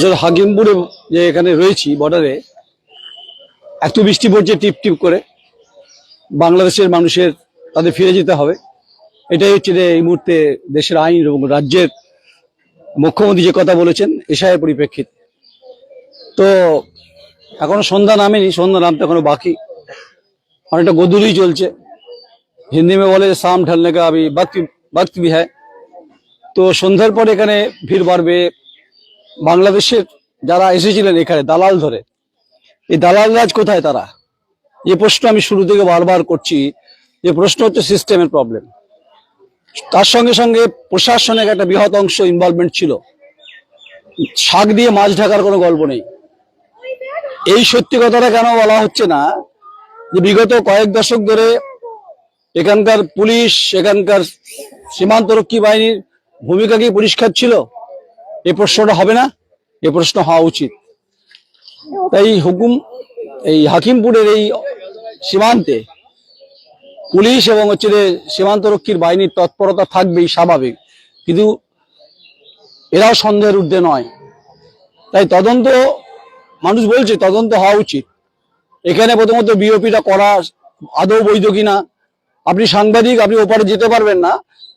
আসলে হাকিমপুরে যে এখানে রয়েছি বর্ডারে এত বৃষ্টি পড়ছে টিপ টিপ করে, বাংলাদেশের মানুষের তাদের ফিরে যেতে হবে। এটাই হচ্ছে যে এই মুহূর্তে দেশের আইন এবং রাজ্যের মুখ্যমন্ত্রী যে কথা বলেছেন এসআইয়ের পরিপ্রেক্ষিতে। তো এখনো সন্ধ্যা নামেনি, সন্ধ্যা নামতে এখনো বাকি, অনেকটা গোধূলি চলছে। হিন্দি মে বলে শাম ঢলনে কা আভি বক্ত ভি হ্যায়। তো সন্ধ্যার পর এখানে ভিড় বাড়বে। বাংলাদেশের যারা এসেছিলেন এখানে দালাল ধরে, এই দালাল রাজ কোথায় তারা? যে প্রশ্ন আমি শুরু থেকে বারবার করছি, যে প্রশ্ন হচ্ছে সিস্টেমের প্রবলেম। তার সঙ্গে সঙ্গে প্রশাসনের একটা বৃহৎ অংশ ইনভলভমেন্ট ছিল। শাক দিয়ে মাছ ঢাকার কোনো গল্প নেই। এই সত্যি কথাটা কেন বলা হচ্ছে না যে বিগত কয়েক দশক ধরে এখানকার পুলিশ, এখানকার সীমান্তরক্ষী বাহিনীর ভূমিকা কি পরিষ্কার ছিল? এই প্রশ্নটা হবে না? এই প্রশ্ন হওয়া উচিত। তাই এই হাকিমপুরের এই সীমান্তে পুলিশ এবং হচ্ছে সীমান্তরক্ষীর বাহিনীর তৎপরতা থাকবেই, স্বাভাবিক, কিন্তু এরাও সন্দেহের ঊর্ধ্বে নয়। তাই তদন্ত, মানুষ বলছে তদন্ত হওয়া উচিত। এখানে প্রথমত বিওপিটা করা আদৌ বৈধ কিনা। আপনি সাংবাদিক, আপনি ওপারে যেতে পারবেন না,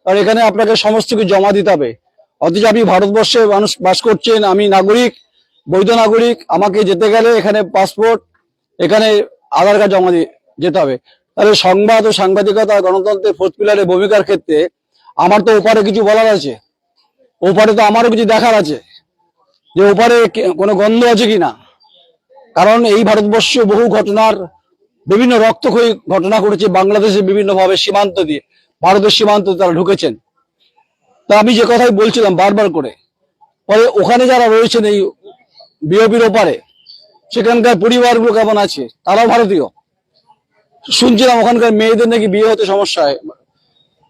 আর এখানে আপনাকে সমস্ত কিছু জমা দিতে হবে। অথচ আপনি ভারতবর্ষে মানুষ বাস করছেন, আমি নাগরিক, বৈধ নাগরিক, আমাকে যেতে গেলে এখানে পাসপোর্ট, এখানে আধার কার্ড জমা দিয়ে যেতে হবে। তাহলে সংবাদ ও সাংবাদিকতা গণতন্ত্রের ফোর্থ পিলারের ভূমিকার ক্ষেত্রে আমার তো ওপারে কিছু বলার আছে, ওপারে তো আমারও কিছু দেখার আছে, যে ওপারে কোনো গন্ধ আছে কিনা। কারণ এই ভারতবর্ষে বহু ঘটনার, বিভিন্ন রক্তক্ষয়ী ঘটনা ঘটেছে বাংলাদেশে বিভিন্নভাবে সীমান্ত দিয়ে, ভারতের সীমান্ত তারা ঢুকেছেন। তা আমি যে কথাই বলছিলাম বারবার করে, পরে ওখানে যারা রয়েছেন এই বিওপির ওপারে, সেখানকার পরিবারগুলো কেমন আছে? তারাও ভারতীয়। শুনছিলাম ওখানকার মেয়েদের নাকি বিয়ে হতে সমস্যা হয়।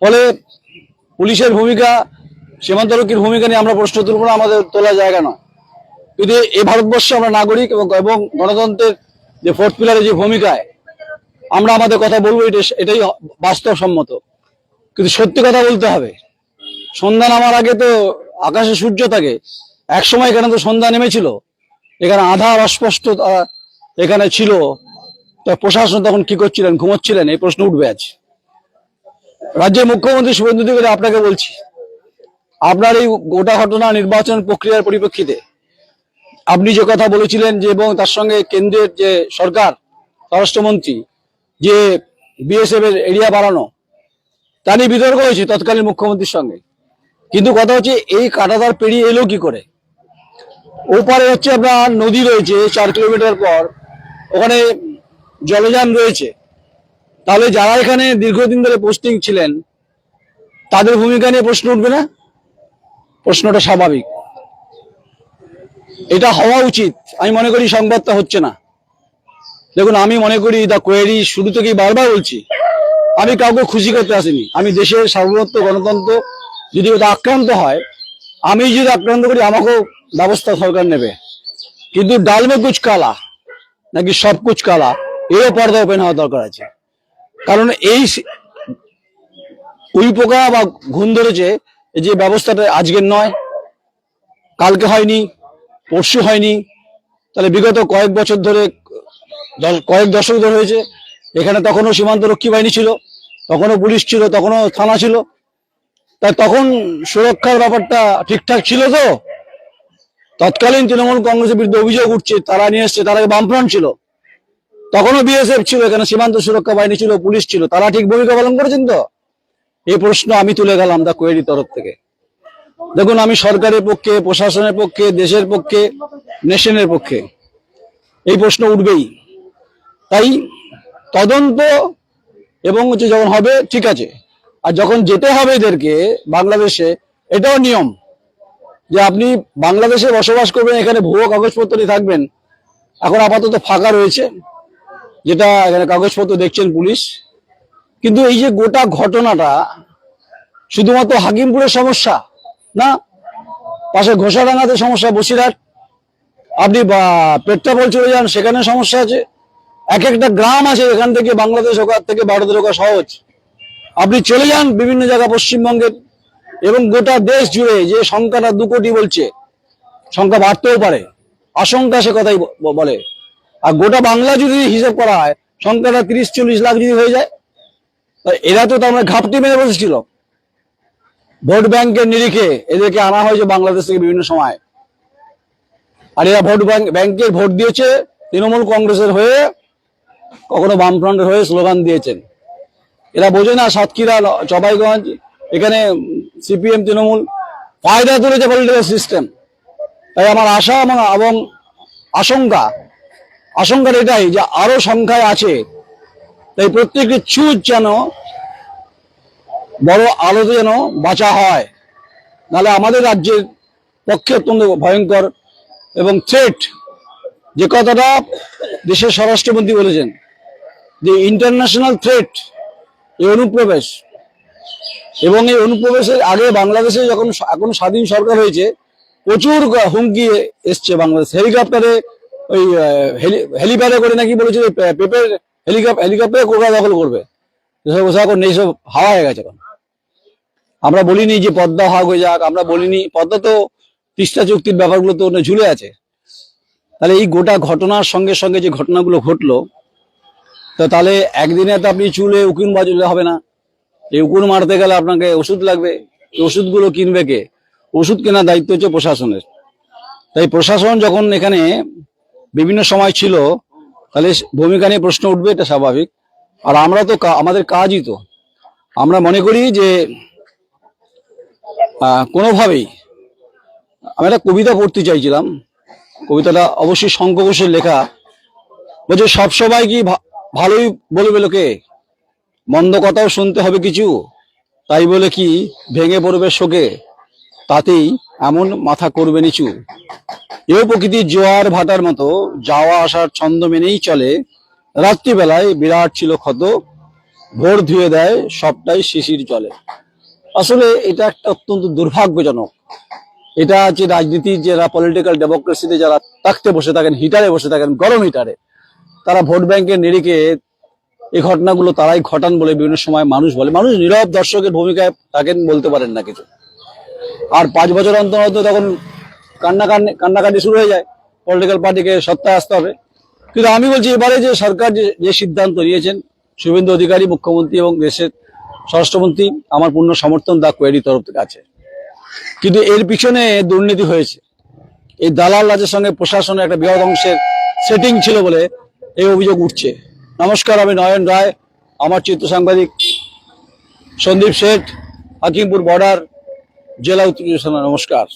ফলে পুলিশের ভূমিকা, সীমান্তরক্ষীর ভূমিকা নিয়ে আমরা প্রশ্ন তুলব না, আমাদের তোলার জায়গা নয়। কিন্তু এই ভারতবর্ষে আমরা নাগরিক এবং গণতন্ত্রের যে ফোর্থ পিলারের যে ভূমিকায় আমরা আমাদের কথা বলবো, এটাই বাস্তবসম্মত। কিন্তু সত্যি কথা বলতে হবে। সন্ধ্যা নামার আগে তো আকাশে সূর্য থাকে। এক সময় এখানে তো সন্ধ্যা নেমেছিল, এখানে আধার অস্পষ্ট এখানে ছিল। তা প্রশাসন তখন কি করছিলেন? ঘুমোচ্ছিলেন? এই প্রশ্ন উঠবে আজ। রাজ্যের মুখ্যমন্ত্রী শুভেন্দু অধিকারী, আপনাকে বলছি, আপনার এই গোটা ঘটনা নির্বাচন প্রক্রিয়ার পরিপ্রেক্ষিতে আপনি যে কথা বলেছিলেন, যে এবং তার সঙ্গে কেন্দ্রের যে সরকার, স্বরাষ্ট্রমন্ত্রী, যে বিএসএফ এর এরিয়া বাড়ানো, তা নিয়ে বিতর্ক হয়েছে তৎকালীন মুখ্যমন্ত্রীর সঙ্গে। কিন্তু কথা হচ্ছে এই কাঁটাতার পেরিয়ে এলো কি করে? ওপারে হচ্ছে আপনার নদী রয়েছে 4 কিলোমিটার পর, ওখানে জলযান রয়েছে। তাহলে যারা এখানে দীর্ঘদিন ধরে পোস্টিং ছিলেন তাদের ভূমিকা নিয়ে প্রশ্ন উঠবে না? প্রশ্নটা স্বাভাবিক, এটা হওয়া উচিত। আমি মনে করি সংবাদটা হচ্ছে না। দেখুন, আমি মনে করি দ্য কোয়েরি শুরু থেকেই বারবার বলছি, আমি কাউকে খুশি করতে আসিনি। আমি দেশের সার্বভৌমত্ব, গণতন্ত্র যদি ওটা আক্রান্ত হয়, আমি যদি আক্রান্ত করি, আমাকেও ব্যবস্থা সরকার নেবে। কিন্তু ডাল মে কুচ কালা নাকি সব কুচ কালা, এও পর্দা ওপেন হওয়া দরকার আছে। কারণ এই উইপোকা বা ঘুণ ধরেছে, যে ব্যবস্থাটা আজকের নয়, কালকে হয়নি, পরশু হয়নি। তাহলে বিগত কয়েক বছর ধরে, কয়েক দশক ধরে হয়েছে। এখানে তখনও সীমান্তরক্ষী বাহিনী ছিল, তখনও পুলিশ ছিল, তখনও থানা ছিল। তাই তখন সুরক্ষার ব্যাপারটা ঠিকঠাক ছিল। তো তৎকালীন তৃণমূল কংগ্রেসের বিরুদ্ধে অভিযোগ উঠছে, তারা নিয়ে এসছে, তারা বামফ্রন্ট ছিল, তখনও বিএসএফ ছিল, এখানে সীমান্ত সুরক্ষা বাহিনী ছিল, পুলিশ ছিল, তারা ঠিক ভূমিকা পালন করেছেন তো? এই প্রশ্ন আমি তুলে গেলাম দ্য কোয়েরির তরফ থেকে। দেখুন, আমি সরকারের পক্ষে, প্রশাসনের পক্ষে, দেশের পক্ষে, নেশনের পক্ষে। এই প্রশ্ন উঠবেই। তাই তদন্ত এবং হচ্ছে যখন হবে ঠিক আছে, আর যখন যেতে হবে এদেরকে বাংলাদেশে, এটাও নিয়ম যে আপনি বাংলাদেশে বসবাস করবেন, এখানে ভুয়ো কাগজপত্র নিয়ে থাকবেন। এখন আপাতত ফাঁকা রয়েছে, যেটা এখানে কাগজপত্র দেখছেন পুলিশ। কিন্তু এই যে গোটা ঘটনাটা শুধুমাত্র হাকিমপুরের সমস্যা না, পাশে ঘোষাডাঙ্গাতে সমস্যা, বসিরহাট, আপনি পেট্রাপোল চলে যান, সেখানে সমস্যা আছে। এক একটা গ্রাম আছে এখান থেকে বাংলাদেশ, ওখান থেকে ভারতের ওখানে সহজ। আপনি চলে যান বিভিন্ন জায়গা পশ্চিমবঙ্গের এবং গোটা দেশ জুড়ে, যে সংখ্যাটা 2 কোটি বলছে, সংখ্যা বাড়তেও পারে, আশঙ্কা সে কথাই বলে। আর গোটা বাংলা যদি হিসাব করা হয় সংখ্যাটা 30-40 লাখ যদি হয়ে যায়, এরা তো আমরা ঘাপটি মেরে বসেছিল। ভোট ব্যাংকের নিরিখে এদেরকে আনা হয়েছে বাংলাদেশ থেকে বিভিন্ন সময়, আর এরা ভোট ব্যাংকের ভোট দিয়েছে তৃণমূল কংগ্রেসের হয়ে, কখনো বামফ্রন্টের হয়ে স্লোগান দিয়েছেন। এরা বোঝে না সাতক্ষীরা, চপাইগঞ্জ, এখানে সিপিএম তৃণমূল ফায়দা তুলেছে পলিটিক্যাল সিস্টেম। তাই আমার আশা এবং আশঙ্কার এটাই যে আরো সংখ্যায় আছে, তাই প্রত্যেকটি চুজ যেন বড় আলোতে যেন বাঁচা হয়, নাহলে আমাদের রাজ্যের পক্ষে অত্যন্ত ভয়ঙ্কর এবং থ্রেট। যে কথাটা দেশের স্বরাষ্ট্রমন্ত্রী বলেছেন যে ইন্টারন্যাশনাল থ্রেট, এই অনুপ্রবেশ, এবং এই অনুপ্রবেশের আগে বাংলাদেশে যখন এখন স্বাধীন সরকার হয়েছে প্রচুর হুমকি এসছে বাংলাদেশ। হেলিকপ্টারে ওই হেলিপ্যাডে করে নাকি বলেছে পেপের হেলিকপ্টারে কলকাতা দখল করবে, এখন নেই, সব হাওয়া হয়ে গেছে। এখন আমরা বলিনি যে পদ্মা ভাগ হয়ে যাক, আমরা বলিনি, পদ্মা তো তিস্তা চুক্তির ব্যাপারগুলো তো ঝুলে আছে। তাহলে এই গোটা ঘটনার সঙ্গে সঙ্গে যে ঘটনাগুলো ঘটলো, তো তাহলে একদিনে তো আপনি চুলে উকুন বাজলে হবে না। এই উকুন মারতে গেলে আপনাকে ওষুধ লাগবে, এই ওষুধগুলো কিনবে কে? ওষুধ কেনার দায়িত্ব হচ্ছে প্রশাসনের। তাই প্রশাসন যখন এখানে বিভিন্ন সময় ছিল, তাহলে ভূমিকা নিয়ে প্রশ্ন উঠবে, এটা স্বাভাবিক। আর আমরা তো আমাদের কাজই তো, আমরা মনে করি যে কোনোভাবেই, আমি একটা কবিতা পড়তে চাইছিলাম, কবিতাটা অবশ্যই শঙ্খ ঘোষের লেখা। বলছে সবসময় কি ভালোই বলবে লোকে, মন্দ কথাও শুনতে হবে কিছু, তাই বলে কি ভেঙে পড়বে শোকে, তাতেই এমন মাথা করবে নিচু। এও প্রকৃতির জোয়ার ভাটার মতো যাওয়া আসার ছন্দ মেনেই চলে, রাত্রিবেলায় বিরাট ছিল ক্ষত, ভোর ধুয়ে দেয় সবটাই শিশির চলে। আসলে এটা একটা অত্যন্ত দুর্ভাগ্যজনক। এটা যে রাজনীতির, যারা পলিটিক্যাল ডেমোক্রেসিতে যারা তাকতে বসে থাকেন, হিটারে বসে থাকেন, গরম হিটারে, তারা ভোট ব্যাংকের নিরিখে এই ঘটনাগুলো তারাই ঘটান বলে বিভিন্ন সময় মানুষ বলে। মানুষ নীরব দর্শকের ভূমিকায় থাকেন, বলতে পারেন না কিছু। আর 5 বছর অন্তর অন্তর তখন কান্নাকাটি শুরু হয়ে যায়, পলিটিক্যাল পার্টিকে সত্তায় আসতে হবে। কিন্তু আমি বলছি এবারে যে সরকার যে সিদ্ধান্ত নিয়েছেন, শুভেন্দু অধিকারী মুখ্যমন্ত্রী এবং দেশের স্বরাষ্ট্রমন্ত্রী, আমার পূর্ণ সমর্থন দা কোয়েরির তরফ থেকে আছে। কিন্তু এর পিছনে দুর্নীতি হয়েছে, এই দালাল রাজের সঙ্গে প্রশাসনের একটা বৃহৎ অংশের সেটিং ছিল বলে এই অভিযোগ উঠছে। নমস্কার, আমি নয়ন রায়, আমার চিত্র সাংবাদিক সন্দীপ শেঠ, হাকিমপুর বর্ডার, জেলা উত্তর। নমস্কার।